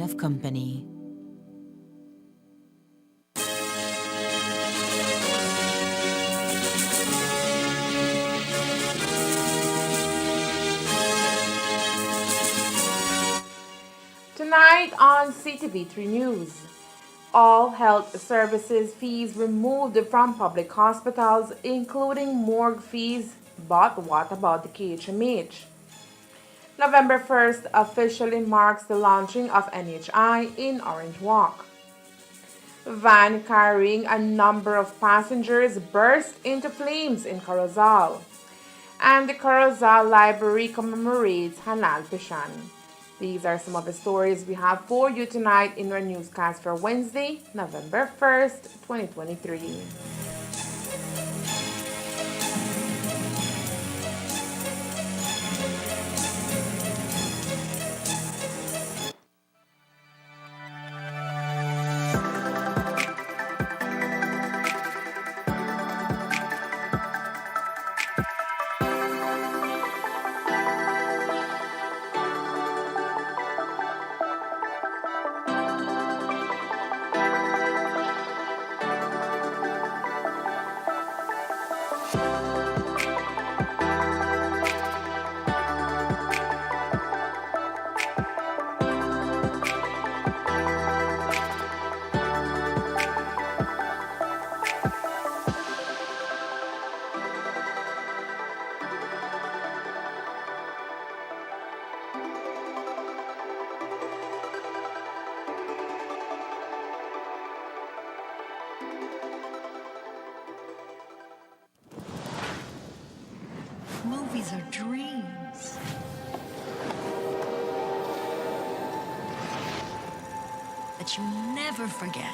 of company. Tonight on CTV3 News, all health services fees removed from public hospitals, including morgue fees. But what about the KHMH? November 1st officially marks the launching of NHI in Orange Walk. Van carrying a number of passengers burst into flames in Corozal. And the Corozal Library commemorates Hanal Pishan. These are some of the stories we have for you tonight in our newscast for Wednesday, November 1st, 2023. Movies are dreams. That you never forget.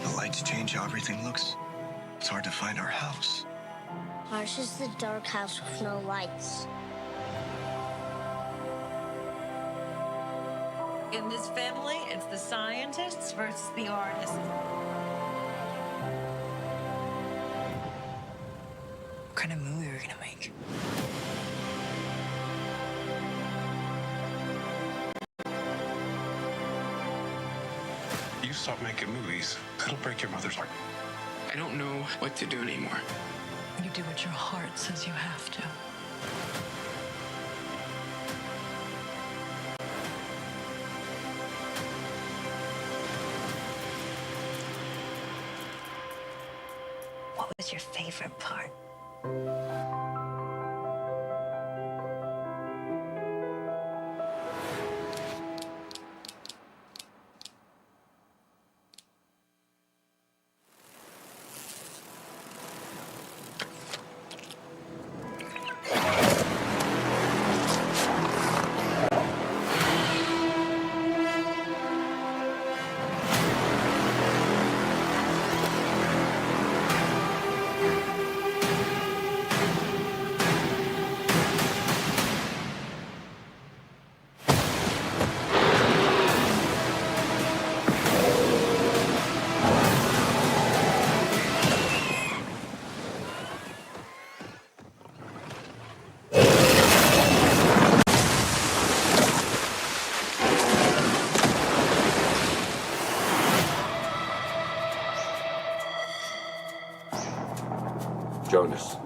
The lights change how everything looks. It's hard to find our house. Ours is the dark house with no lights. In this family, it's the scientists versus the artists. What kind of movie are we gonna make? You stop making movies, it'll break your mother's heart. I don't know what to do anymore. You do what your heart says you have to. What was your favorite part? Jonas,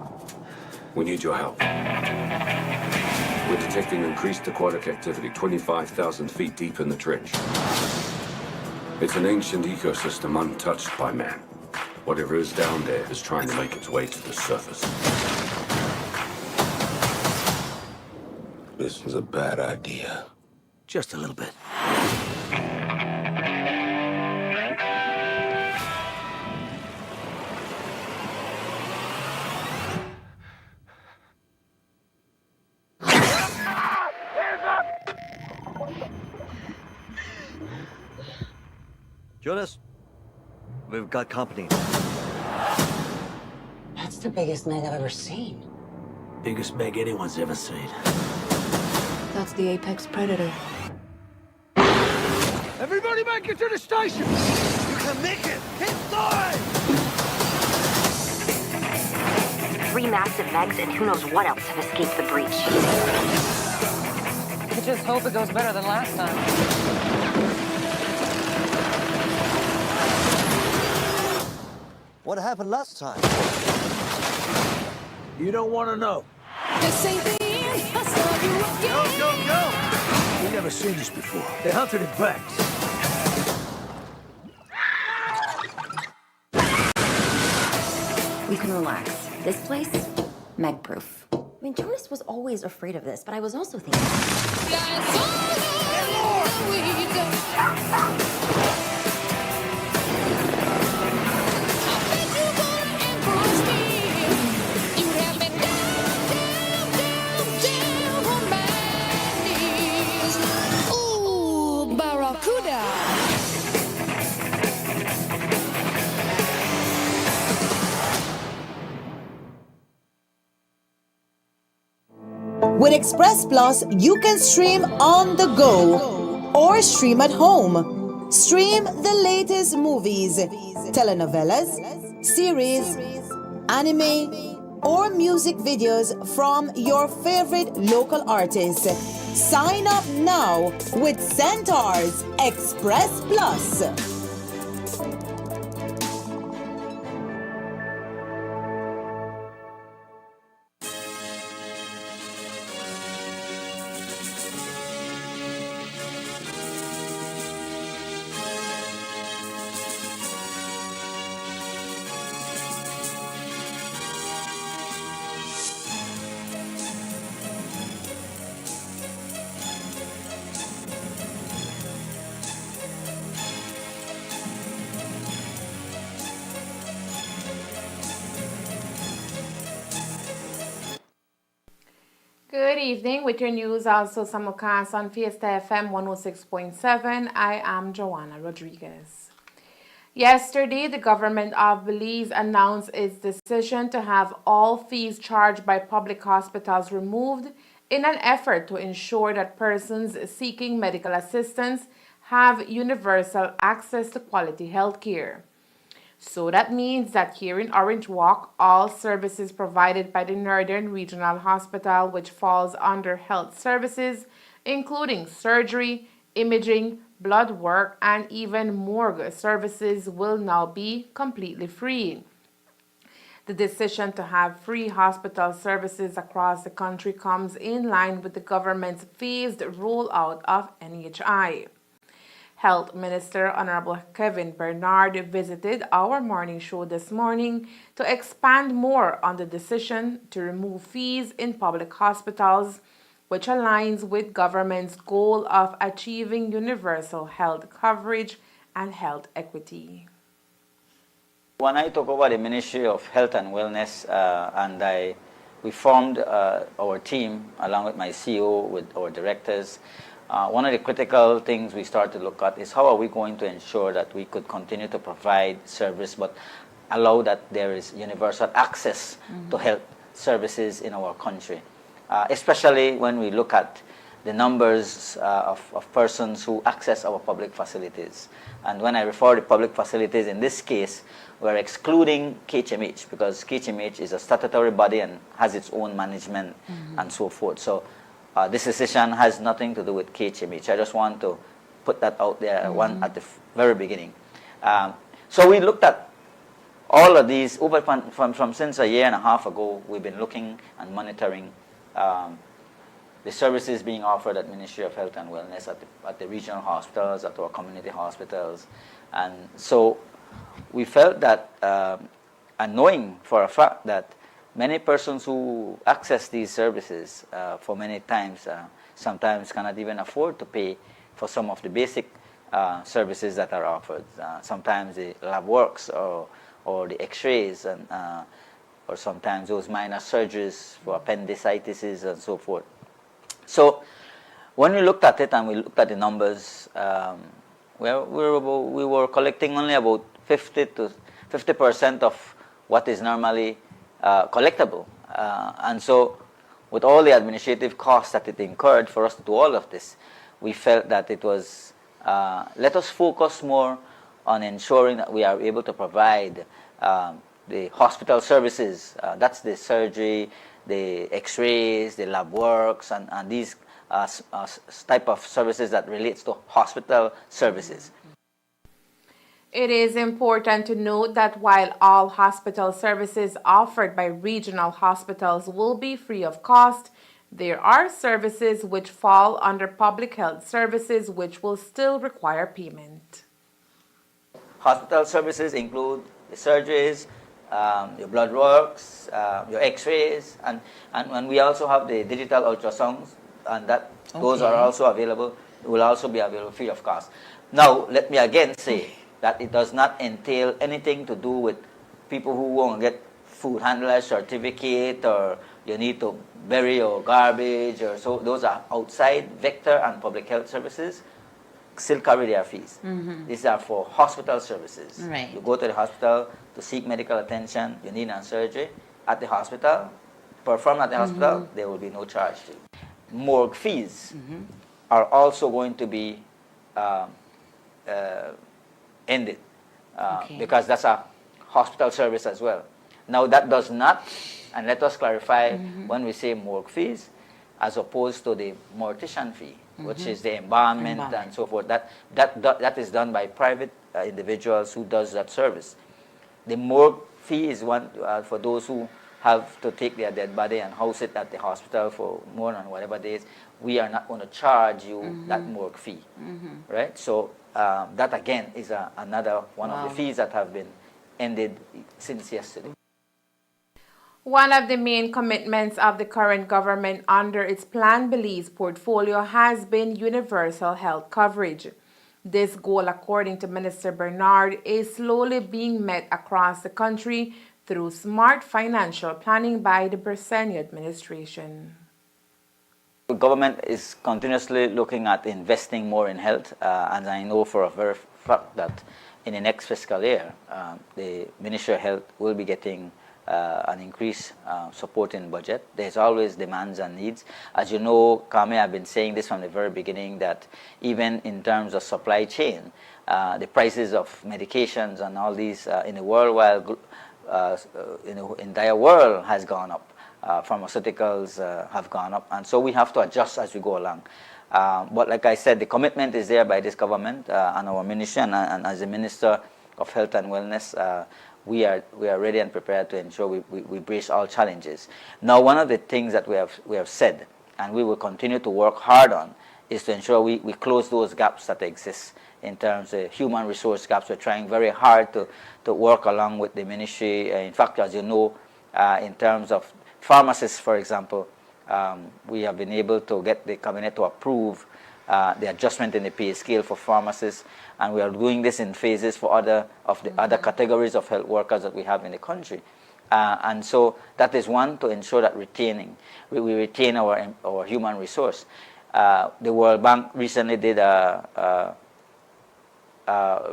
we need your help. We're detecting increased aquatic activity 25,000 feet deep in the trench. It's an ancient ecosystem untouched by man. Whatever is down there is trying to make its way to the surface. This was a bad idea. Just a little bit. Jonas, we've got company. That's the biggest meg I've ever seen. Biggest meg anyone's ever seen. That's the apex predator. Everybody make it to the station! You can make it! Inside! 3 massive megs and who knows what else have escaped the breach. Let's just hope it goes better than last time. What happened last time? You don't want to know. This ain't the end. I saw you again. Go! We've never seen this before. They hunted in packs. You can relax. This place, Meg-proof. I mean, Jonas was always afraid of this, but I was also thinking... With Express Plus, you can stream on the go or stream at home. Stream the latest movies, telenovelas, series, anime, or music videos from your favorite local artists. Sign up now with Centaur's Express Plus. Good evening. With your news also simulcast on Fiesta FM 106.7, I am Joanna Rodriguez. Yesterday, the government of Belize announced its decision to have all fees charged by public hospitals removed in an effort to ensure that persons seeking medical assistance have universal access to quality health care. So that means that here in Orange Walk, all services provided by the Northern Regional Hospital, which falls under health services, including surgery, imaging, blood work, and even morgue services, will now be completely free. The decision to have free hospital services across the country comes in line with the government's phased rollout of NHI. Health Minister Honorable Kevin Bernard visited our morning show this morning to expand more on the decision to remove fees in public hospitals, which aligns with government's goal of achieving universal health coverage and health equity. When I took over the Ministry of Health and Wellness, we formed our team along with my CEO, with our directors. One of the critical things we started to look at is how are we going to ensure that we could continue to provide service but allow that there is universal access to health services in our country, especially when we look at the numbers of persons who access our public facilities. And when I refer to public facilities, in this case, we're excluding KHMH because KHMH is a statutory body and has its own management and so forth. So this decision has nothing to do with KHMH. I just want to put that out there at the very beginning. So we looked at all of these over from since a year and a half ago. We've been looking and monitoring the services being offered at Ministry of Health and Wellness at the regional hospitals, at our community hospitals. And so we felt that, and knowing for a fact that many persons who access these services for many times, sometimes cannot even afford to pay for some of the basic services that are offered. Sometimes the lab works or the x-rays, and or sometimes those minor surgeries for appendicitis and so forth. So when we looked at it and we looked at the numbers, we were collecting only about 50% of what is normally collectible. And so with all the administrative costs that it incurred for us to do all of this, we felt that it was, let us focus more on ensuring that we are able to provide the hospital services, that's the surgery, the x-rays, the lab works, and these type of services that relates to hospital services. It is important to note that while all hospital services offered by regional hospitals will be free of cost, there are services which fall under public health services which will still require payment. Hospital services include the surgeries, your blood works, your x-rays, and we also have the digital ultrasounds, and those are also available, will also be available free of cost. Now, let me again say that it does not entail anything to do with people who want to get food handler certificate, or you need to bury your garbage, or so. Those are outside vector and public health services. Still carry their fees. These are for hospital services. Right. You go to the hospital to seek medical attention, you need a surgery at the hospital, perform at the hospital, there will be no charge to you. Morgue fees are also going to be ended because that's a hospital service as well. Now that does not, and let us clarify when we say morgue fees, as opposed to the mortician fee, which is the embalmment and so forth. That is done by private individuals who does that service. The morgue fee is one for those who have to take their dead body and house it at the hospital for more than whatever days. We are not going to charge you that morgue fee, right? So that again is another one of the fees that have been ended since yesterday. One of the main commitments of the current government under its Plan Belize portfolio has been universal health coverage. This goal, according to Minister Bernard, is slowly being met across the country through smart financial planning by the Bersani administration. The government is continuously looking at investing more in health, and I know for a very fact that in the next fiscal year, the Ministry of Health will be getting an increased support in budget. There's always demands and needs. As you know, Kame, I've been saying this from the very beginning, that even in terms of supply chain, the prices of medications and all these in the worldwide, entire world has gone up. Pharmaceuticals have gone up, and so we have to adjust as we go along. But like I said, the commitment is there by this government and our ministry, and as the Minister of Health and Wellness, we are ready and prepared to ensure we brace all challenges. Now, one of the things that we have said, and we will continue to work hard on, is to ensure we close those gaps that exist in terms of human resource gaps. We're trying very hard to work along with the ministry. In fact, as you know, in terms of pharmacists, for example, we have been able to get the cabinet to approve the adjustment in the pay scale for pharmacists, and we are doing this in phases for other categories of health workers that we have in the country. And so that is one, to ensure that we retain our human resource. The World Bank recently did a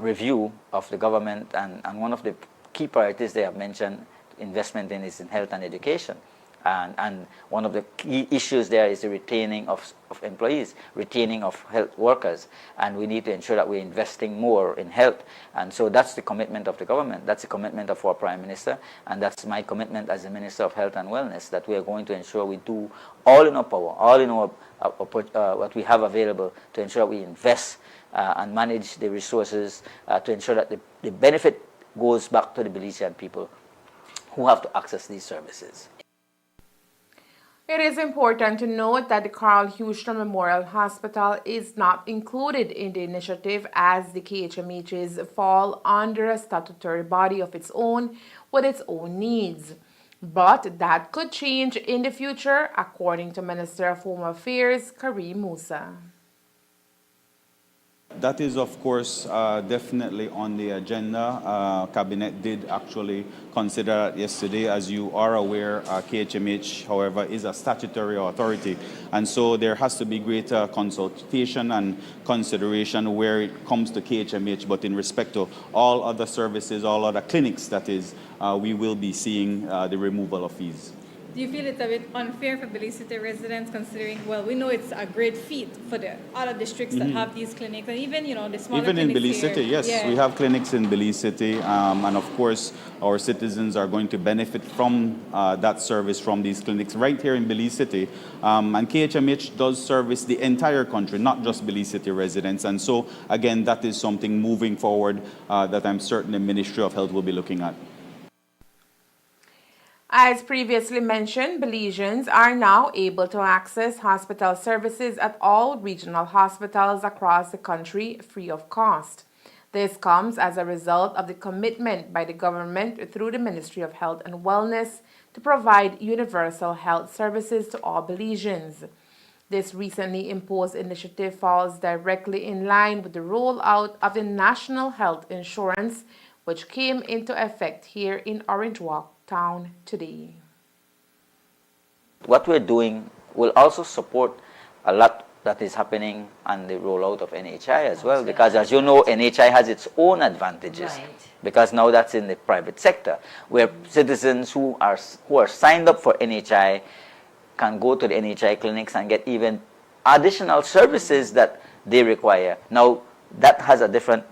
review of the government, and one of the key priorities they have mentioned investment in is in health and education. And one of the key issues there is the retaining of employees, retaining of health workers, and we need to ensure that we're investing more in health. And so that's the commitment of the government, that's the commitment of our Prime Minister, and that's my commitment as the Minister of Health and Wellness, that we are going to ensure we do all in our power, all in our what we have available, to ensure we invest and manage the resources to ensure that the benefit goes back to the Belizean people who have to access these services. It is important to note that the Carl Houston Memorial Hospital is not included in the initiative, as the KHMHs fall under a statutory body of its own with its own needs. But that could change in the future, according to Minister of Home Affairs, Kareem Musa. That is, of course, definitely on the agenda. Cabinet did actually consider that yesterday. As you are aware, KHMH, however, is a statutory authority, and so there has to be greater consultation and consideration where it comes to KHMH, but in respect to all other services, all other clinics, that is, we will be seeing the removal of fees. Do you feel it's a bit unfair for Belize City residents considering, well, we know it's a great feat for the other districts that have these clinics and even, you know, the smaller Even clinics in Belize here. City, yes. Yeah. We have clinics in Belize City, and of course, our citizens are going to benefit from that service from these clinics right here in Belize City. And KHMH does service the entire country, not just Belize City residents. And so, again, that is something moving forward that I'm certain the Ministry of Health will be looking at. As previously mentioned, Belizeans are now able to access hospital services at all regional hospitals across the country free of cost. This comes as a result of the commitment by the government through the Ministry of Health and Wellness to provide universal health services to all Belizeans. This recently imposed initiative falls directly in line with the rollout of the National Health Insurance, which came into effect here in Orange Walk Town today. What we're doing will also support a lot that is happening on the rollout of NHI as well, because as you know, NHI has its own advantages, because now that's in the private sector, where citizens who are signed up for NHI can go to the NHI clinics and get even additional services that they require. Now, that has a different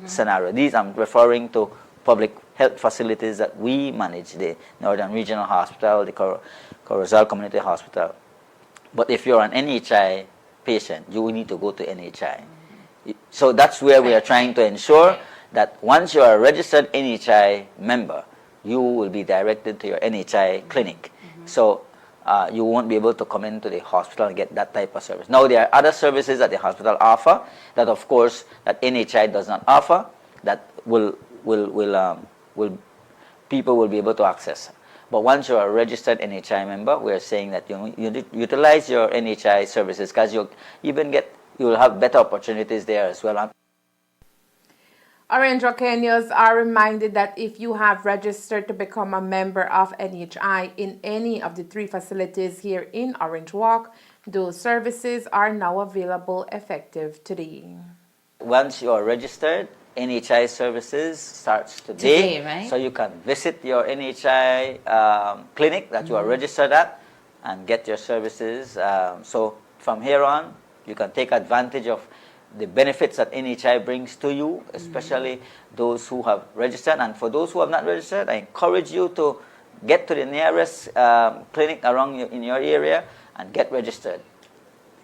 scenario. These I'm referring to public health facilities that we manage, the Northern Regional Hospital, the Corozal Community Hospital. But if you're an NHI patient, you will need to go to NHI. So that's where we are trying to ensure that once you are a registered NHI member, you will be directed to your NHI clinic. So you won't be able to come into the hospital and get that type of service. Now, there are other services that the hospital offer that, of course, that NHI does not offer, that people will be able to access. But once you're a registered NHI member, we're saying that you utilize your NHI services, because you will have better opportunities there as well. Orange Kenyans are reminded that if you have registered to become a member of NHI in any of the 3 facilities here in Orange Walk, those services are now available effective today. Once you are registered, NHI services starts today, right? So you can visit your NHI clinic that you are registered at and get your services. So from here on, you can take advantage of the benefits that NHI brings to you, especially those who have registered. And for those who have not registered, I encourage you to get to the nearest clinic around in your area and get registered.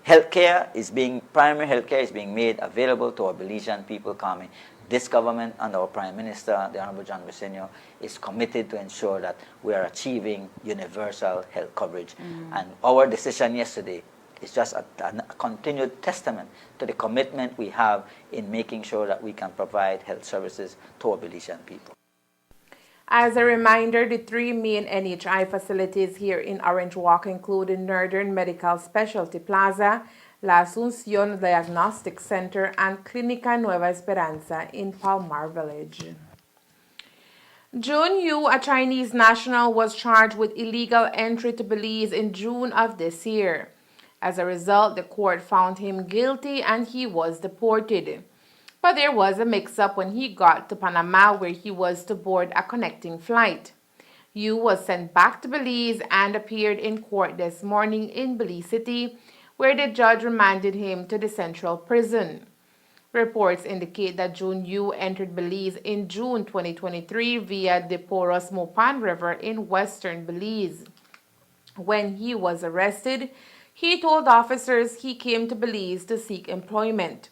Primary healthcare is being made available to our Belizean people coming. This government and our Prime Minister, the Honorable John Briceño, is committed to ensure that we are achieving universal health coverage. And our decision yesterday is just a continued testament to the commitment we have in making sure that we can provide health services to our Belizean people. As a reminder, the 3 main NHI facilities here in Orange Walk include the Northern Medical Specialty Plaza, La Asunción Diagnostic Center, and Clínica Nueva Esperanza in Palmar Village. Jun Yu, a Chinese national, was charged with illegal entry to Belize in June of this year. As a result, the court found him guilty and he was deported. But there was a mix-up when he got to Panama, where he was to board a connecting flight. Yu was sent back to Belize and appeared in court this morning in Belize City, where the judge remanded him to the central prison. Reports indicate that Jun Yu entered Belize in June 2023 via the porous Mopan River in western Belize. When he was arrested, he told officers he came to Belize to seek employment.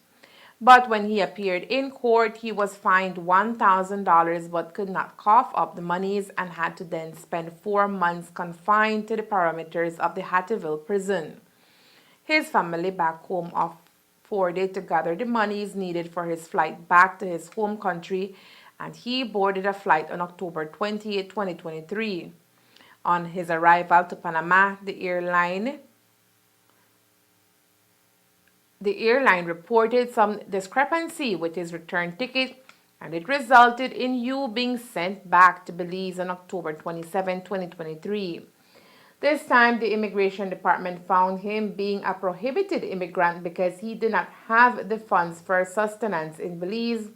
But when he appeared in court, he was fined $1,000 but could not cough up the monies and had to then spend 4 months confined to the perimeters of the Hattieville prison. His family back home afforded to gather the monies needed for his flight back to his home country, and he boarded a flight on October 28, 2023. On his arrival to Panama, the airline reported some discrepancy with his return ticket, and it resulted in Yu being sent back to Belize on October 27, 2023. This time, the Immigration Department found him being a prohibited immigrant because he did not have the funds for sustenance in Belize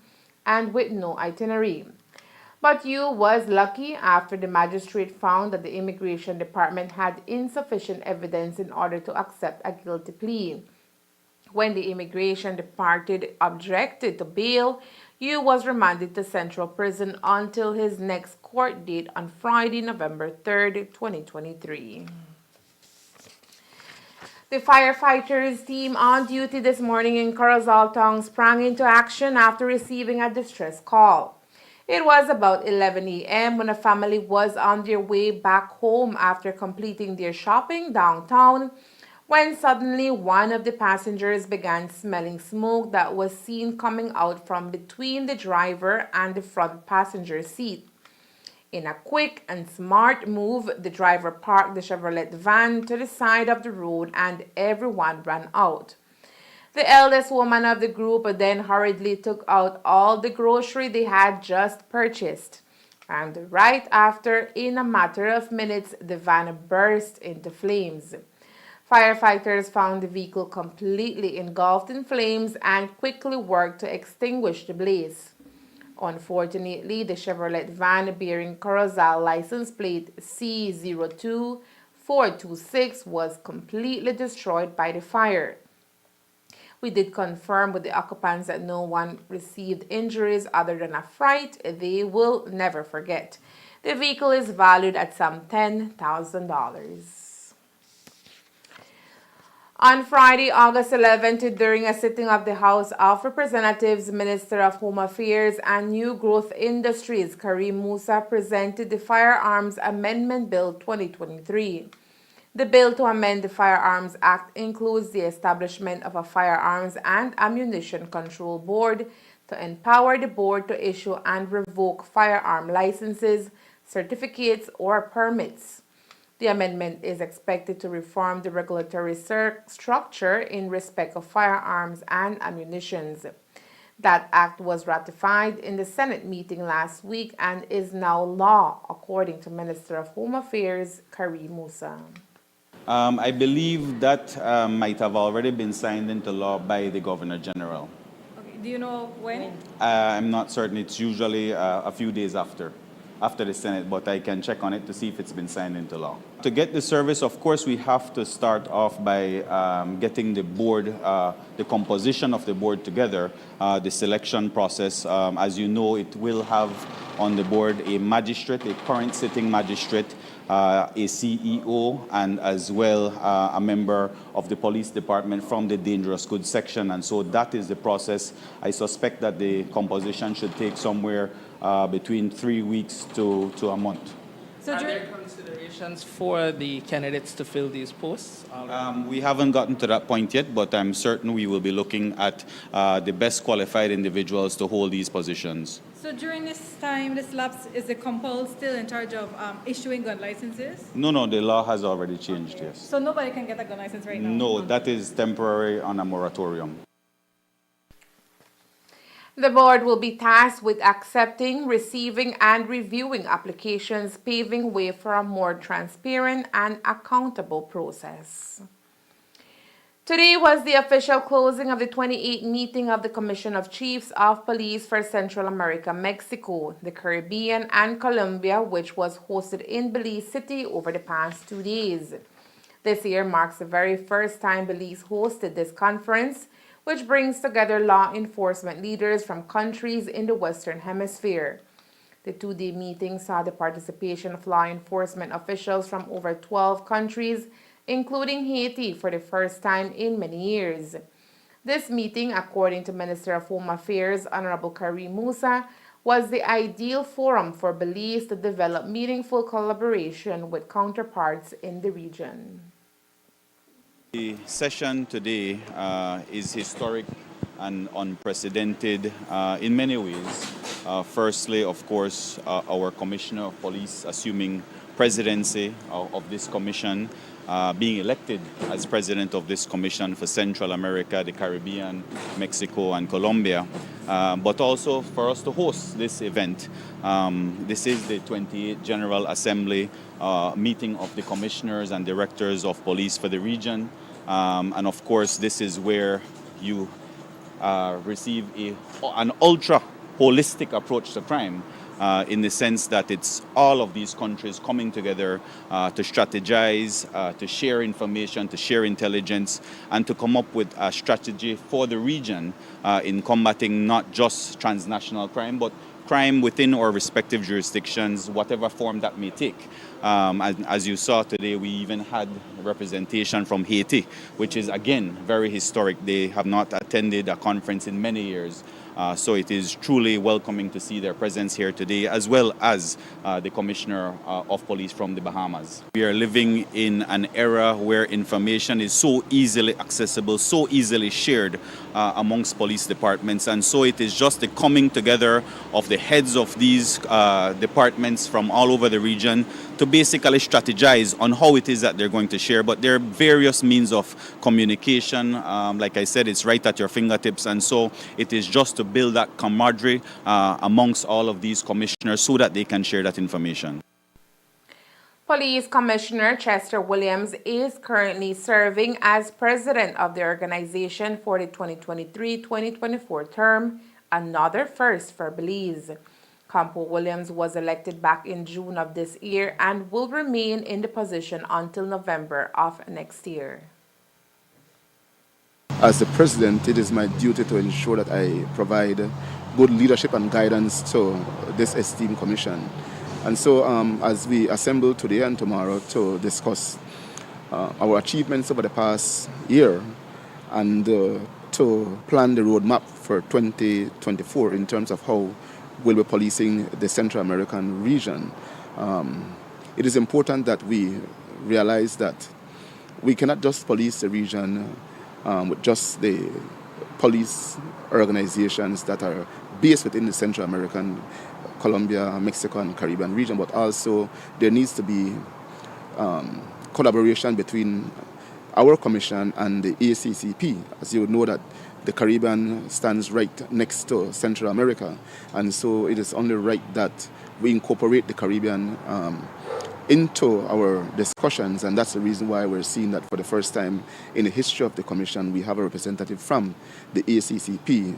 and with no itinerary. But Yu was lucky after the magistrate found that the immigration department had insufficient evidence in order to accept a guilty plea. When the immigration department objected to bail, Yu was remanded to Central Prison until his next court date on Friday, November 3rd, 2023. The firefighters team on duty this morning in Corozal town sprang into action after receiving a distress call. It was about 11 a.m. when a family was on their way back home after completing their shopping downtown, when suddenly one of the passengers began smelling smoke that was seen coming out from between the driver and the front passenger seat. In a quick and smart move, the driver parked the Chevrolet van to the side of the road and everyone ran out. The eldest woman of the group then hurriedly took out all the grocery they had just purchased. And right after, in a matter of minutes, the van burst into flames. Firefighters found the vehicle completely engulfed in flames and quickly worked to extinguish the blaze. Unfortunately, the Chevrolet van bearing Corozal license plate C02426 was completely destroyed by the fire. We did confirm with the occupants that no one received injuries other than a fright they will never forget. The vehicle is valued at some $10,000. On Friday, August 11th, during a sitting of the House of Representatives, Minister of Home Affairs and New Growth Industries, Karim Musa, presented the Firearms Amendment Bill 2023. The bill to amend the Firearms Act includes the establishment of a Firearms and Ammunition Control Board to empower the board to issue and revoke firearm licenses, certificates, or permits. The amendment is expected to reform the regulatory structure in respect of firearms and ammunitions. That act was ratified in the Senate meeting last week and is now law, according to Minister of Home Affairs, Karim Musa. I believe that might have already been signed into law by the Governor General. Okay. Do you know when? I'm not certain. It's usually a few days after the Senate, but I can check on it to see if it's been signed into law. To get the service, of course, we have to start off by getting the board, the composition of the board together, the selection process. As you know, it will have on the board a magistrate, a current sitting magistrate, a CEO, and as well a member of the police department from the dangerous goods section. And so that is the process. I suspect that the composition should take somewhere between 3 weeks to a month. So are there considerations for the candidates to fill these posts? We haven't gotten to that point yet, but I'm certain we will be looking at the best qualified individuals to hold these positions. So during this time, this lapse, is the compul still in charge of issuing gun licenses? No, the law has already changed, yes. So nobody can get a gun license right now? No, that is temporary on a moratorium. The board will be tasked with accepting, receiving, and reviewing applications, paving way for a more transparent and accountable process. Today was the official closing of the 28th meeting of the Commission of Chiefs of Police for Central America, Mexico, the Caribbean, and Colombia, which was hosted in Belize City over the past 2 days. This year marks the very first time Belize hosted this conference, which brings together law enforcement leaders from countries in the Western Hemisphere. The 2-day meeting saw the participation of law enforcement officials from over 12 countries, including Haiti, for the first time in many years. This meeting, according to Minister of Home Affairs, Honorable Karim Musa, was the ideal forum for Belize to develop meaningful collaboration with counterparts in the region. The session today is historic and unprecedented in many ways. Firstly, of course, our Commissioner of Police assuming presidency of this commission, being elected as president of this commission for Central America, the Caribbean, Mexico, and Colombia, but also for us to host this event. This is the 28th General Assembly meeting of the commissioners and directors of police for the region. And of course, this is where you receive an ultra holistic approach to crime in the sense that it's all of these countries coming together to strategize, to share information, to share intelligence, and to come up with a strategy for the region in combating not just transnational crime, but crime within our respective jurisdictions, whatever form that may take. As you saw today, we even had representation from Haiti, which is, again, very historic. They have not attended a conference in many years. So it is truly welcoming to see their presence here today, as well as the Commissioner of Police from the Bahamas. We are living in an era where information is so easily accessible, so easily shared amongst police departments. And so it is just the coming together of the heads of these departments from all over the region to basically strategize on how it is that they're going to share. But there are various means of communication. Like I said, it's right at your fingertips. And so it is just to build that camaraderie amongst all of these commissioners so that they can share that information. Police Commissioner Chester Williams is currently serving as president of the organization for the 2023-2024 term, another first for Belize. Campo Williams was elected back in June of this year and will remain in the position until November of next year. As the president, it is my duty to ensure that I provide good leadership and guidance to this esteemed commission. And so as we assemble today and tomorrow to discuss our achievements over the past year and to plan the roadmap for 2024 in terms of how we'll be policing the Central American region, it is important that we realize that we cannot just police the region with just the police organizations that are based within the Central American, Colombia, Mexico, and Caribbean region, but also there needs to be collaboration between our commission and the ACCP. As you would know that the Caribbean stands right next to Central America, and so it is only right that we incorporate the Caribbean into our discussions, and that's the reason why we're seeing that for the first time in the history of the Commission, we have a representative from the ACCP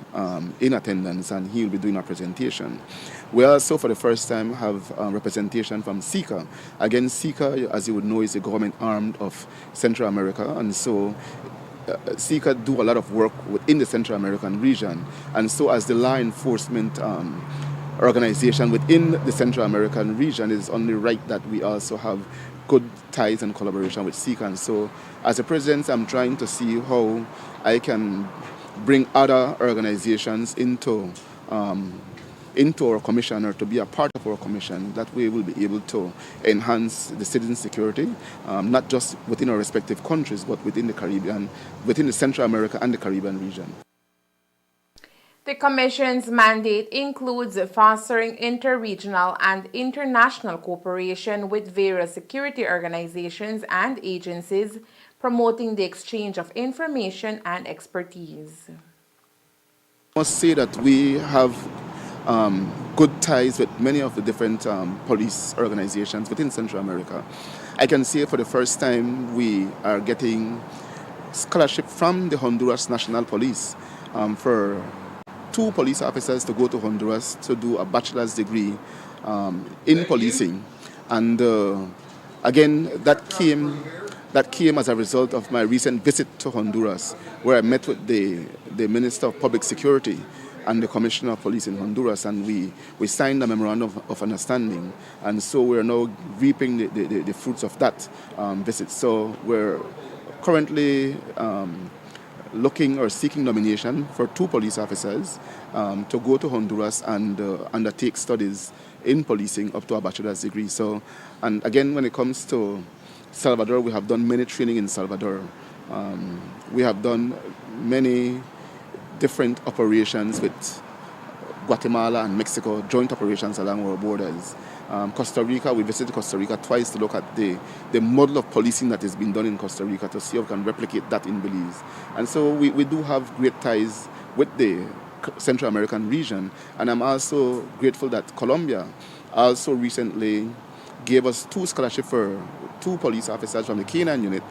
in attendance, and he will be doing a presentation. We also, for the first time, have representation from SICA. Again, SICA, as you would know, is a government arm of Central America, and so SICA do a lot of work within the Central American region, and so as the law enforcement organization within the Central American region, it is only right that we also have good ties and collaboration with SICA. And so as a president, I'm trying to see how I can bring other organizations into our commission, or to be a part of our commission. That way we'll be able to enhance the citizen security, not just within our respective countries, but within the Caribbean, within the Central America and the Caribbean region. The Commission's mandate includes fostering inter-regional and international cooperation with various security organizations and agencies, promoting the exchange of information and expertise. I must say that we have good ties with many of the different police organizations within Central America. I can say for the first time we are getting scholarship from the Honduras National Police for 2 police officers to go to Honduras to do a bachelor's degree in policing. And again, that came as a result of my recent visit to Honduras, where I met with the Minister of Public Security and the Commissioner of Police in Honduras, and we signed a memorandum of understanding. And so we're now reaping the fruits of that visit. So we're currently looking or seeking nomination for 2 police officers to go to Honduras and undertake studies in policing up to a bachelor's degree. So, and again, when it comes to Salvador, we have done many training in Salvador. We have done many different operations with Guatemala and Mexico, joint operations along our borders. Costa Rica, we visited Costa Rica twice to look at the model of policing that is being done in Costa Rica to see how we can replicate that in Belize. And so we do have great ties with the Central American region. And I'm also grateful that Colombia also recently gave us 2 scholarships for 2 police officers from the K9 unit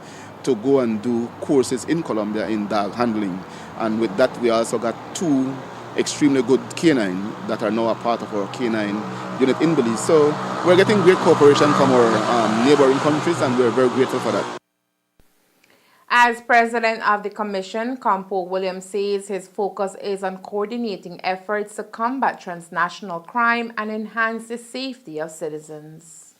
to go and do courses in Colombia in dog handling. And with that, we also got 2 extremely good canine that are now a part of our canine unit in Belize. So we're getting great cooperation from our neighboring countries, and we're very grateful for that. As president of the commission, Campo Williams says his focus is on coordinating efforts to combat transnational crime and enhance the safety of citizens.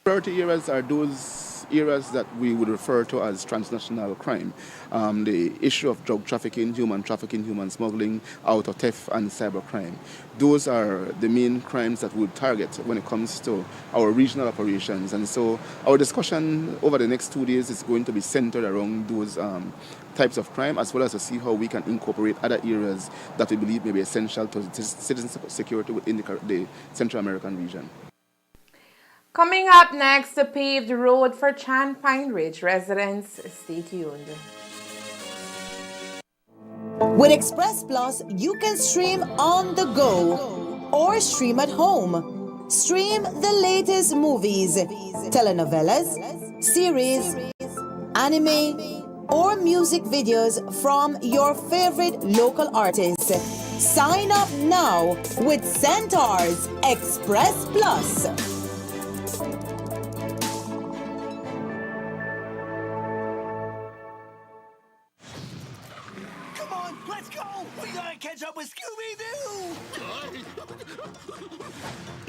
Priority areas are those areas that we would refer to as transnational crime. The issue of drug trafficking, human smuggling, auto theft, and cybercrime. Those are the main crimes that we would target when it comes to our regional operations. And so our discussion over the next 2 days is going to be centered around those types of crime, as well as to see how we can incorporate other areas that we believe may be essential to citizen security within the Central American region. Coming up next, the paved road for Chan Pine Ridge residents. Stay tuned. With Express Plus, you can stream on the go or stream at home. Stream the latest movies, telenovelas, series, anime, or music videos from your favorite local artists. Sign up now with Centaur's Express Plus. Let's go! We gotta catch up with Scooby-Doo!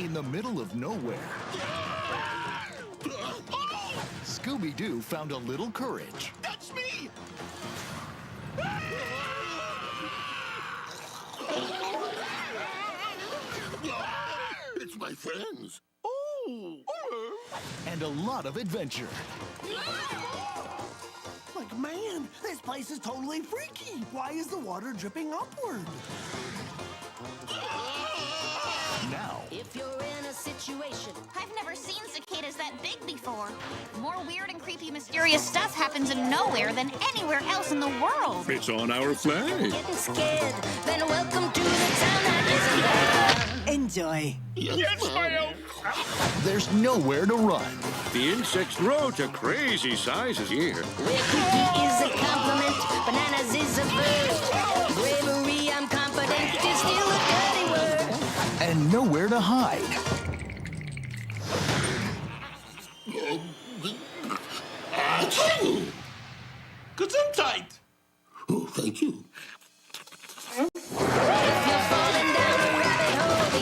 In the middle of nowhere, Scooby-Doo found a little courage. That's me! It's my friends. Oh! And a lot of adventure. Like, man, this place is totally freaky. Why is the water dripping upward? Now, if you're in a situation, I've never seen cicadas that big before. More weird and creepy, mysterious stuff happens in nowhere than anywhere else in the world. It's on our flag. Getting scared, then welcome to the town that isn't there. enjoy. Yes, ma'am. There's nowhere to run. The insects grow to crazy sizes here. Where creepy is a compliment, bananas is a verb. Bravery, I'm confident, is still a dirty word. And nowhere to hide. Good some tight. Oh, thank you. If you're falling down a rabbit hole,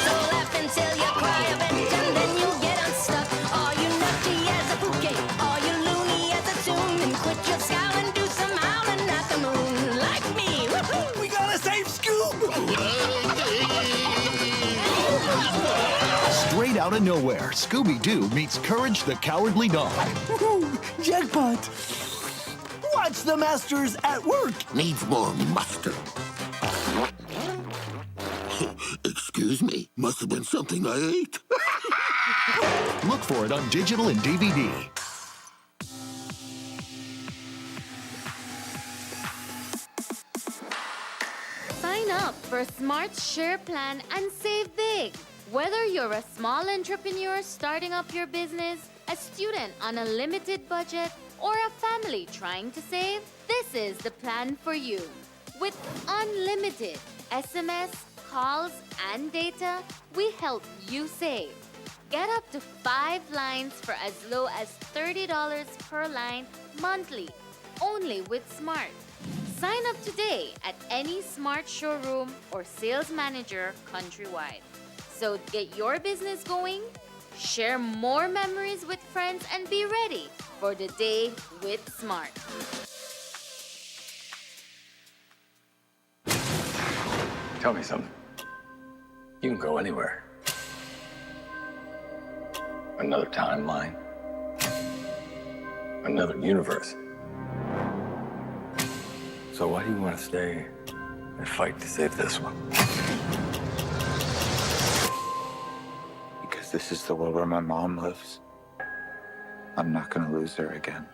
so laugh until you cry a bit, and then you get unstuck. Are you nutty as a bouquet? Are you loony as a tune? And quit your scowl and do some howling at the moon, like me. Woohoo! We gotta save Scoob! Straight out of nowhere, Scooby-Doo meets Courage the Cowardly Dog. Woohoo! Jackpot! Watch the masters at work. Needs more mustard. Excuse me, must have been something I ate. Look for it on digital and DVD. Sign up for Smart Share Plan and save big. Whether you're a small entrepreneur starting up your business, a student on a limited budget, or a family trying to save, this is the plan for you. With unlimited SMS, calls, and data, we help you save. Get up to 5 lines for as low as $30 per line monthly, only with Smart. Sign up today at any Smart showroom or sales manager countrywide. So get your business going, share more memories with friends, and be ready for the day with Smart. Tell me something. You can go anywhere. Another timeline. Another universe. So why do you want to stay and fight to save this one? Because this is the world where my mom lives. I'm not gonna lose her again.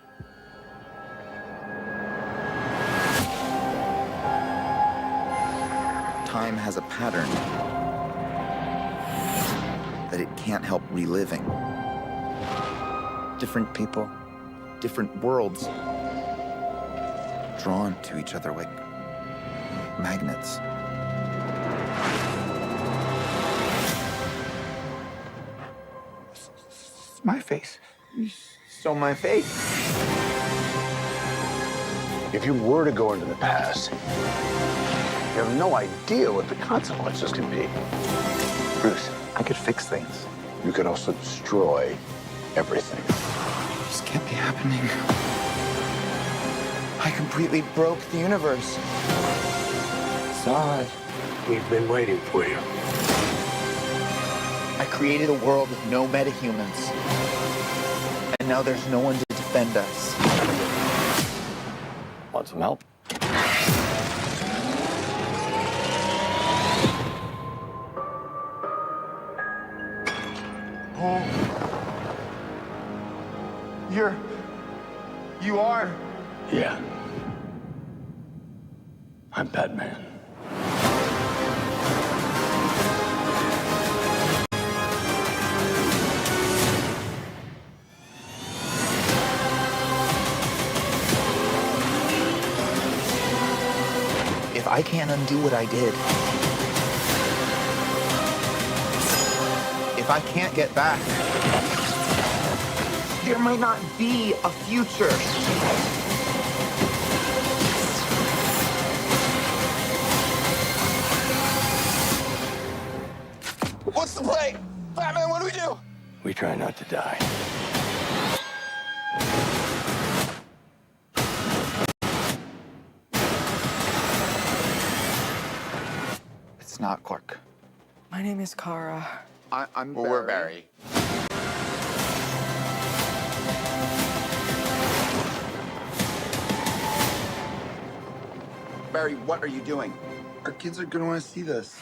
Time has a pattern that it can't help reliving. Different people, different worlds, drawn to each other like magnets. It's my face. You stole my face. If you were to go into the past, you have no idea what the consequences can be. Bruce, I could fix things. You could also destroy everything. This can't be happening. I completely broke the universe. Zod. We've been waiting for you. I created a world with no metahumans. And now there's no one to defend us. Want some help? Oh. You are? Yeah. I'm Batman. If I can't undo what I did, if I can't get back, there might not be a future. What's the play? Batman, what do we do? We try not to die. It's not Clark. My name is Kara. I'm Barry. We're Barry. Barry, what are you doing? Our kids are gonna want to see this.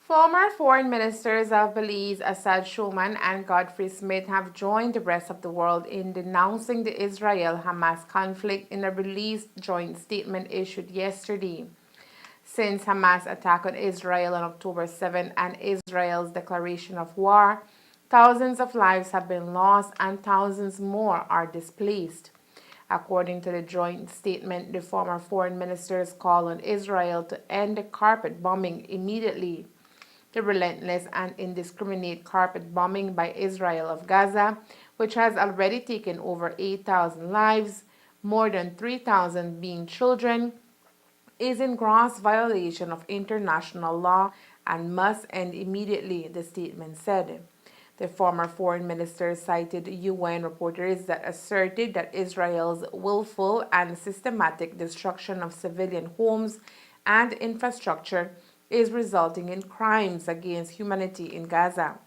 Former foreign ministers of Belize, Assad Shoman and Godfrey Smith, have joined the rest of the world in denouncing the Israel-Hamas conflict in a released joint statement issued yesterday. Since Hamas' attack on Israel on October 7 and Israel's declaration of war, thousands of lives have been lost and thousands more are displaced. According to the joint statement, the former foreign ministers call on Israel to end the carpet bombing immediately. The relentless and indiscriminate carpet bombing by Israel of Gaza, which has already taken over 8,000 lives, more than 3,000 being children, is in gross violation of international law and must end immediately, the statement said. The former foreign minister cited UN reporters that asserted that Israel's willful and systematic destruction of civilian homes and infrastructure is resulting in crimes against humanity in Gaza.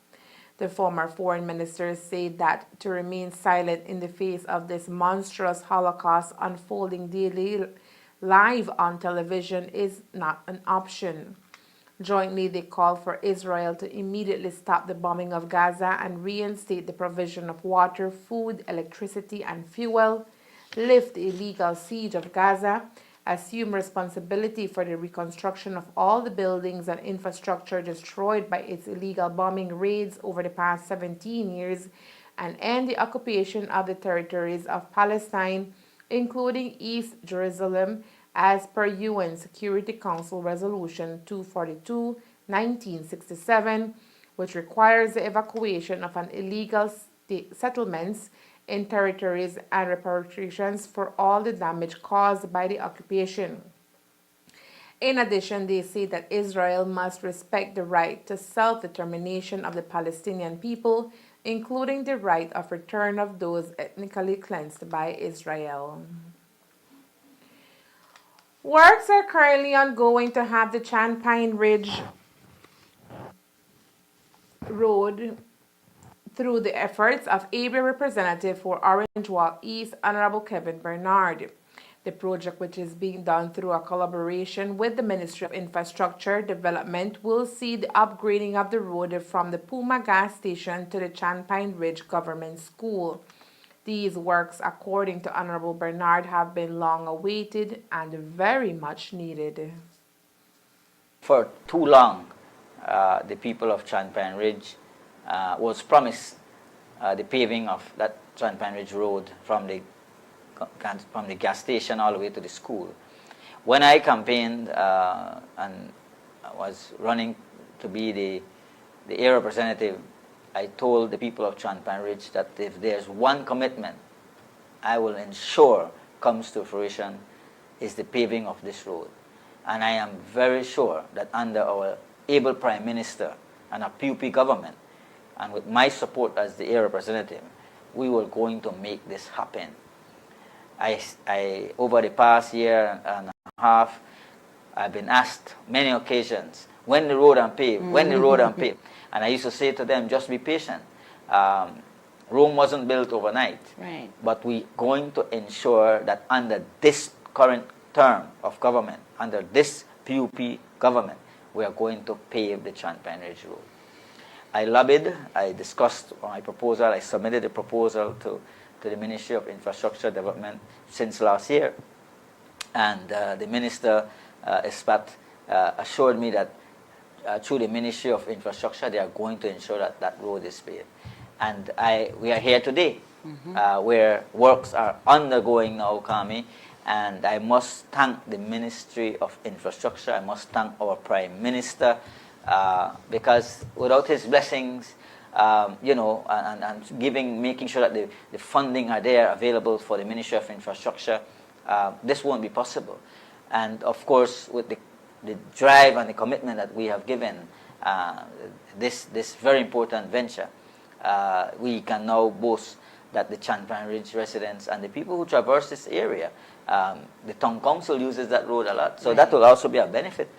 The former foreign minister said that to remain silent in the face of this monstrous Holocaust unfolding daily live on television is not an option. Jointly, they call for Israel to immediately stop the bombing of Gaza and reinstate the provision of water, food, electricity, and fuel, lift the illegal siege of Gaza, assume responsibility for the reconstruction of all the buildings and infrastructure destroyed by its illegal bombing raids over the past 17 years, and end the occupation of the territories of Palestine, including East Jerusalem, as per UN Security Council Resolution 242, 1967, which requires the evacuation of an illegal settlements in territories and reparations for all the damage caused by the occupation. In addition, they say that Israel must respect the right to self-determination of the Palestinian people, including the right of return of those ethnically cleansed by Israel. Works are currently ongoing to have the Champagne Ridge Road through the efforts of area Representative for Orange Walk East, Honorable Kevin Bernard. The project, which is being done through a collaboration with the Ministry of Infrastructure Development, will see the upgrading of the road from the Puma gas station to the Champagne Ridge Government School. These works, according to Honorable Bernard, have been long awaited and very much needed. For too long, the people of Champagne Ridge was promised the paving of that Trent Pine Ridge Road from the gas station all the way to the school. When I campaigned and was running to be the area representative, I told the people of Trent Pine Ridge that if there's one commitment I will ensure comes to fruition is the paving of this road. And I am very sure that under our able Prime Minister and a PUP government, and with my support as the area representative, we were going to make this happen. I over the past year and a half, I've been asked many occasions, when the road and paved, when the road and paved. And I used to say to them, just be patient. Rome wasn't built overnight. Right. But we're going to ensure that under this current term of government, under this PUP government, we are going to pave the Trent Pine Ridge Road. I lobbied, I discussed my proposal, I submitted a proposal to the Ministry of Infrastructure Development since last year. And the Minister, Espat, assured me that through the Ministry of Infrastructure, they are going to ensure that that road is paved. And we are here today, where works are undergoing now, Kami, and I must thank the Ministry of Infrastructure, I must thank our Prime Minister, because without his blessings, you know, and making sure that the funding are there available for the Ministry of Infrastructure, this won't be possible. And of course, with the drive and the commitment that we have given this very important venture, we can now boast that the Trent Pine Ridge residents and the people who traverse this area, the town council uses that road a lot. So Right. that will also be a benefit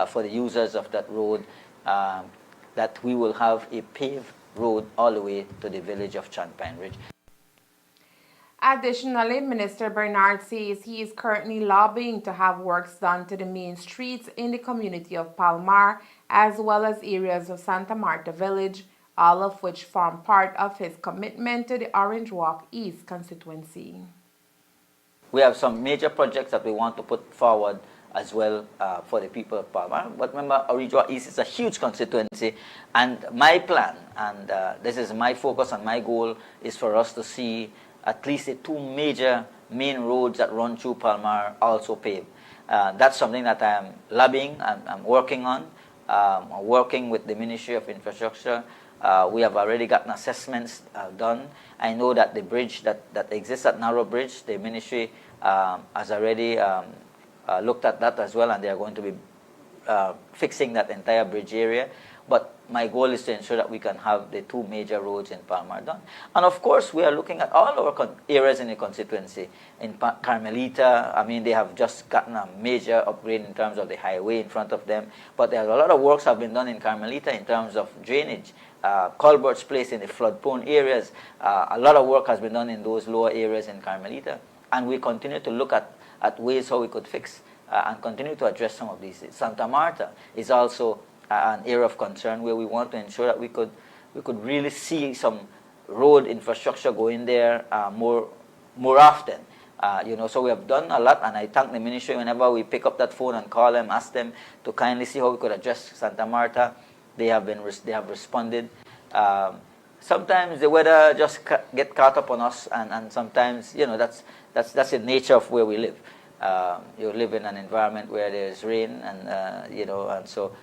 for the users of that road, that we will have a paved road all the way to the village of Trent Pine Ridge. Additionally, Minister Bernard says he is currently lobbying to have works done to the main streets in the community of Palmar, as well as areas of Santa Marta Village, all of which form part of his commitment to the Orange Walk East constituency. We have some major projects that we want to put forward as well for the people of Palmar. But remember, Orange Walk East is a huge constituency, and my plan, and this is my focus and my goal, is for us to see at least the two major main roads that run through Palmar also paved. That's something that I am lobbying, I'm working on, working with the Ministry of Infrastructure. We have already gotten assessments done. I know that the bridge that exists at Narrow Bridge, the Ministry has already looked at that as well, and they are going to be fixing that entire bridge area. But my goal is to ensure that we can have the two major roads in Palmar done. And of course, we are looking at all our areas in the constituency. In Carmelita, I mean, they have just gotten a major upgrade in terms of the highway in front of them. But there are a lot of works have been done in Carmelita in terms of drainage. Culverts placed in the flood-prone areas. A lot of work has been done in those lower areas in Carmelita. And we continue to look at ways how we could fix and continue to address some of these. Santa Marta is also an area of concern where we want to ensure that we could really see some road infrastructure going there more often. You know, so we have done a lot, and I thank the ministry whenever we pick up that phone and call them, ask them to kindly see how we could address Santa Marta. They have responded. Sometimes the weather just get caught up on us, and sometimes, you know, that's the nature of where we live. You live in an environment where there's rain, and you know, and so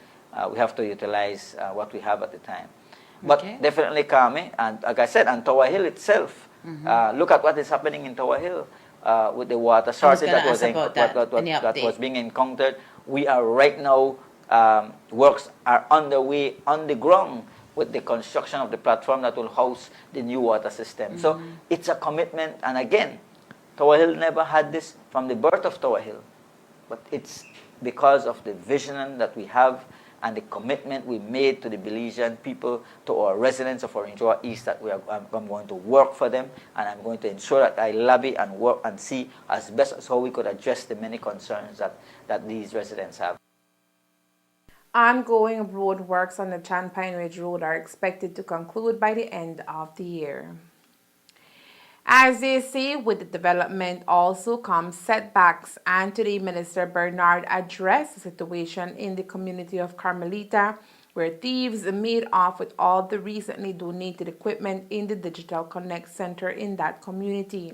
we have to utilize what we have at the time. But definitely Kami, and like I said, and Tower Hill itself. Look at what is happening in Tower Hill with the water shortage that was being encountered. We are right now, works are underway on the ground with the construction of the platform that will house the new water system. So it's a commitment, and again, Tower Hill never had this from the birth of Tower Hill, but it's because of the vision that we have and the commitment we made to the Belizean people, to our residents of Orange Walk East, that I'm going to work for them, and I'm going to ensure that I lobby and work and see as best as how we could address the many concerns that these residents have. Ongoing road works on the Trent Pine Ridge Road are expected to conclude by the end of the year. As they say, with the development also comes setbacks, and today Minister Bernard addressed the situation in the community of Carmelita where thieves made off with all the recently donated equipment in the Digital Connect Center in that community.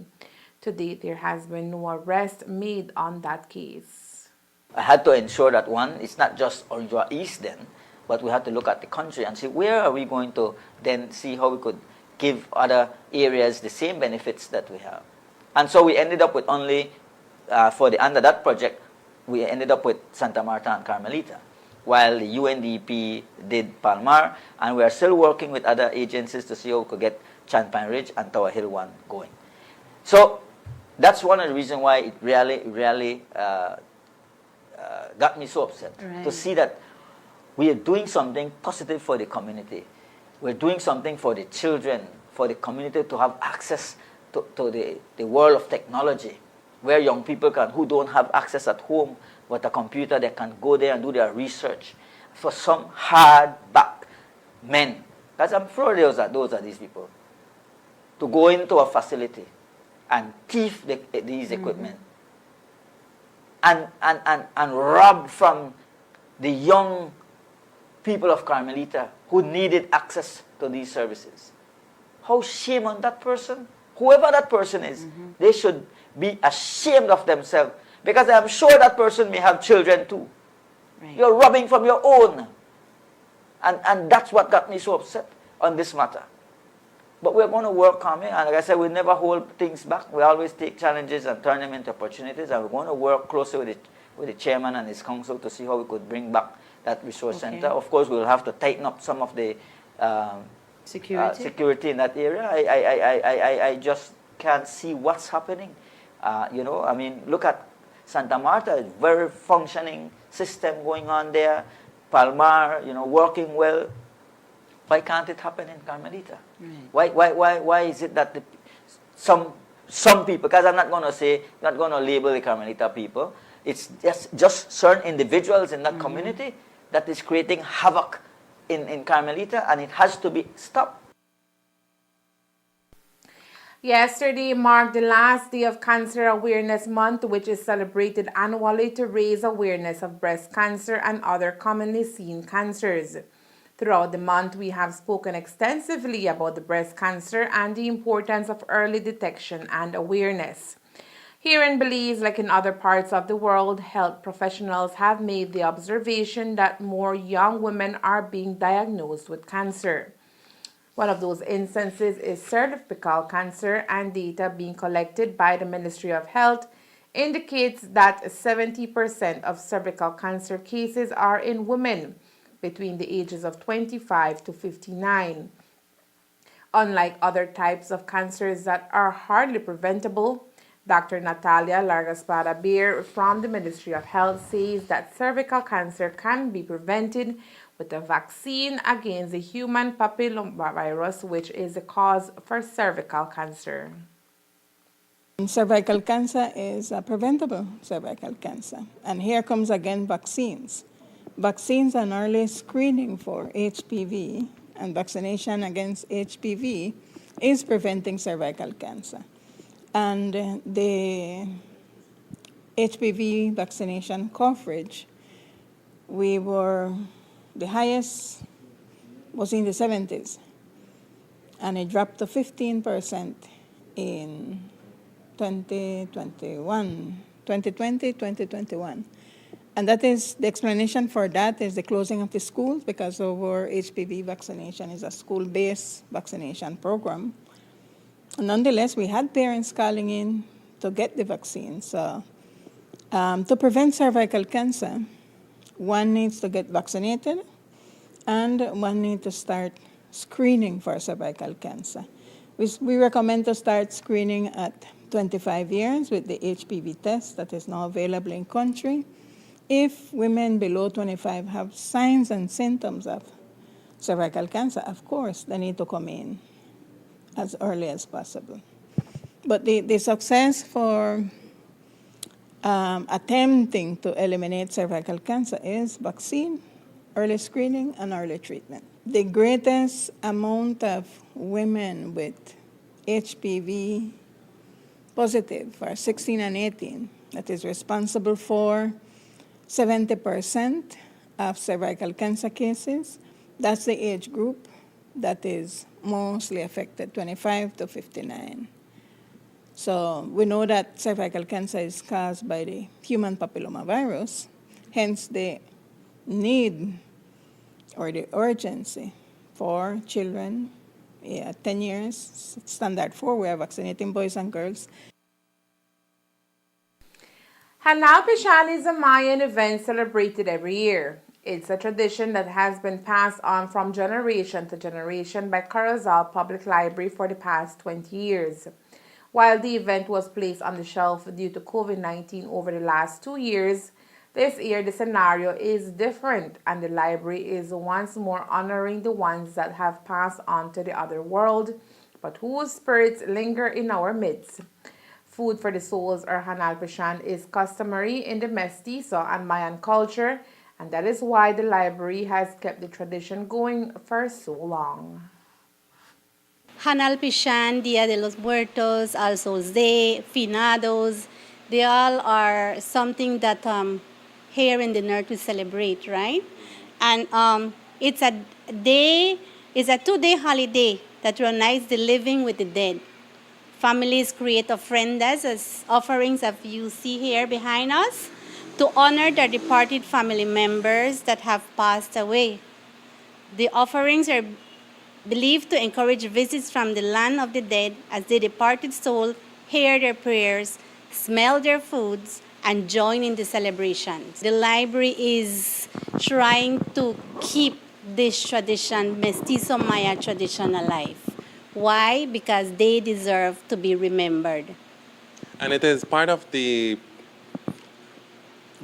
To date, there has been no arrest made on that case. I had to ensure that one, it's not just Orange East then, but we had to look at the country and see where are we going to then see how we could give other areas the same benefits that we have. And so we ended up with only, under that project, we ended up with Santa Marta and Carmelita, while the UNDP did Palmar, and we are still working with other agencies to see how we could get Champagne Ridge and Tower Hill 1 going. So that's one of the reasons why it really got me so upset, to see that we are doing something positive for the community. We're doing something for the children, for the community to have access to the world of technology, where young people who don't have access at home with a computer, they can go there and do their research. For some hard-back men, because I'm sure those are these people, to go into a facility and thief these equipment and rob from the young people of Carmelita who needed access to these services. How shame on that person? Whoever that person is, they should be ashamed of themselves, because I'm sure that person may have children too. Right. You're robbing from your own. And that's what got me so upset on this matter. But we're going to work calmly, and like I said, we never hold things back. We always take challenges and turn them into opportunities, and we're going to work closely with the chairman and his council to see how we could bring back that resource center. Of course, we'll have to tighten up some of the security in that area. I just can't see what's happening. I mean, look at Santa Marta, very functioning system going on there. Palmar, working well. Why can't it happen in Carmelita? Right. Why is it that some people, because I'm not going to label the Carmelita people, it's just certain individuals in that community that is creating havoc in Carmelita, and it has to be stopped. Yesterday marked the last day of Cancer Awareness Month, which is celebrated annually to raise awareness of breast cancer and other commonly seen cancers. Throughout the month, we have spoken extensively about the breast cancer and the importance of early detection and awareness. Here in Belize, like in other parts of the world, health professionals have made the observation that more young women are being diagnosed with cancer. One of those instances is cervical cancer, and data being collected by the Ministry of Health indicates that 70% of cervical cancer cases are in women between the ages of 25 to 59. Unlike other types of cancers that are hardly preventable, Dr. Natalia Largaspada-Beer from the Ministry of Health says that cervical cancer can be prevented with a vaccine against the human papillomavirus, which is the cause for cervical cancer. Cervical cancer is a preventable cervical cancer. And here comes again vaccines. Vaccines and early screening for HPV and vaccination against HPV is preventing cervical cancer. And the HPV vaccination coverage, the highest was in the 70s, and it dropped to 15% in 2021. And that is, the explanation for that is the closing of the schools, because our HPV vaccination is a school-based vaccination program. Nonetheless, we had parents calling in to get the vaccine. So to prevent cervical cancer, one needs to get vaccinated, and one needs to start screening for cervical cancer. We recommend to start screening at 25 years with the HPV test that is now available in country. If women below 25 have signs and symptoms of cervical cancer, of course, they need to come in as early as possible. But the success for attempting to eliminate cervical cancer is vaccine, early screening, and early treatment. The greatest amount of women with HPV positive are 16 and 18. That is responsible for 70% of cervical cancer cases That's the age group that is mostly affected, 25 to 59. So we know that cervical cancer is caused by the human papillomavirus, hence the need or the urgency for children 10 years, standard 4, we are vaccinating boys and girls. Hanal Pishan is a Mayan event celebrated every year. It's a tradition that has been passed on from generation to generation by Corozal Public Library for the past 20 years. While the event was placed on the shelf due to COVID-19 over the last 2 years, this year the scenario is different and the library is once more honoring the ones that have passed on to the other world, but whose spirits linger in our midst. Food for the souls or Hanal Pishan is customary in the Mestizo and Mayan culture, and that is why the library has kept the tradition going for so long. Hanal Pishan, Dia de los Muertos, All Souls Day, Finados, they all are something that here in the North we celebrate, right? And it's a 2-day holiday that reunites the living with the dead. Families create ofrendas as offerings as you see here behind us to honor their departed family members that have passed away. The offerings are believed to encourage visits from the land of the dead as the departed soul hear their prayers, smell their foods, and join in the celebrations. The library is trying to keep this tradition, Mestizo Maya tradition, alive. Why? Because they deserve to be remembered. And it is part of the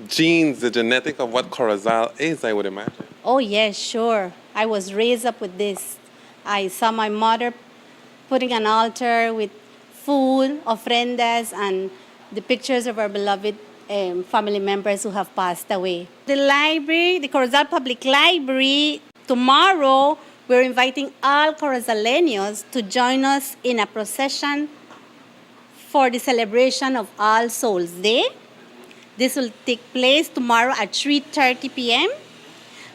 genes, the genetic of what Corozal is, I would imagine. Oh, yes, sure. I was raised up with this. I saw my mother putting an altar with food, ofrendas, and the pictures of our beloved family members who have passed away. The library, the Corozal Public Library, tomorrow we're inviting all Corozaleños to join us in a procession for the celebration of All Souls Day. This will take place tomorrow at 3:30 p.m.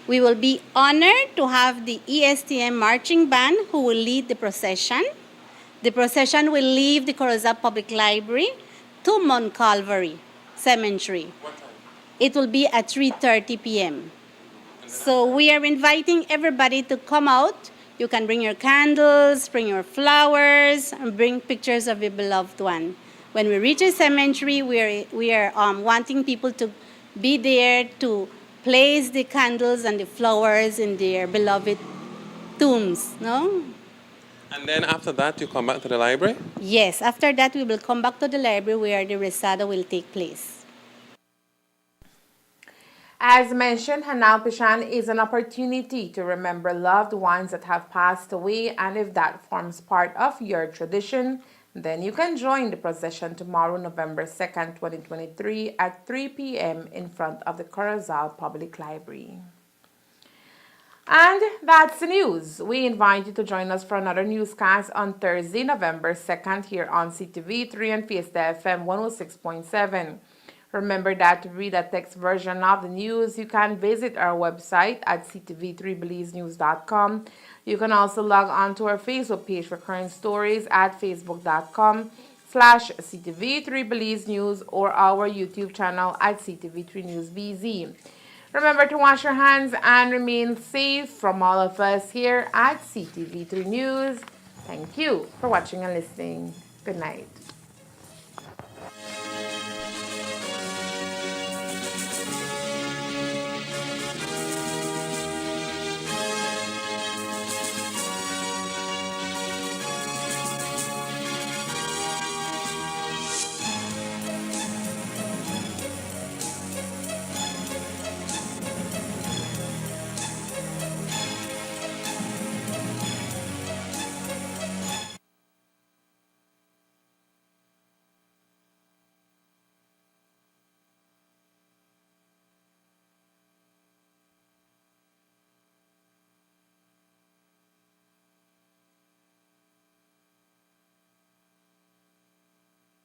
We will be honored to have the ESTM marching band who will lead the procession. The procession will leave the Corozal Public Library to Mount Calvary Cemetery. What time? It will be at 3:30 p.m. So we are inviting everybody to come out. You can bring your candles, bring your flowers, and bring pictures of your beloved one. When we reach the cemetery, we are wanting people to be there to place the candles and the flowers in their beloved tombs, no? And then after that, you come back to the library? Yes, after that we will come back to the library where the rezado will take place. As mentioned, Hanal Pishan is an opportunity to remember loved ones that have passed away, and if that forms part of your tradition, then you can join the procession tomorrow, November 2nd, 2023 at 3 p.m. in front of the Corozal Public Library. And that's the news. We invite you to join us for another newscast on Thursday, November 2nd here on CTV3 and Fiesta FM 106.7. Remember that to read a text version of the news, you can visit our website at ctv3belizenews.com. You can also log on to our Facebook page for current stories at facebook.com/ctv3belizenews or our YouTube channel at CTV3 News BZ. Remember to wash your hands and remain safe from all of us here at CTV3 News. Thank you for watching and listening. Good night.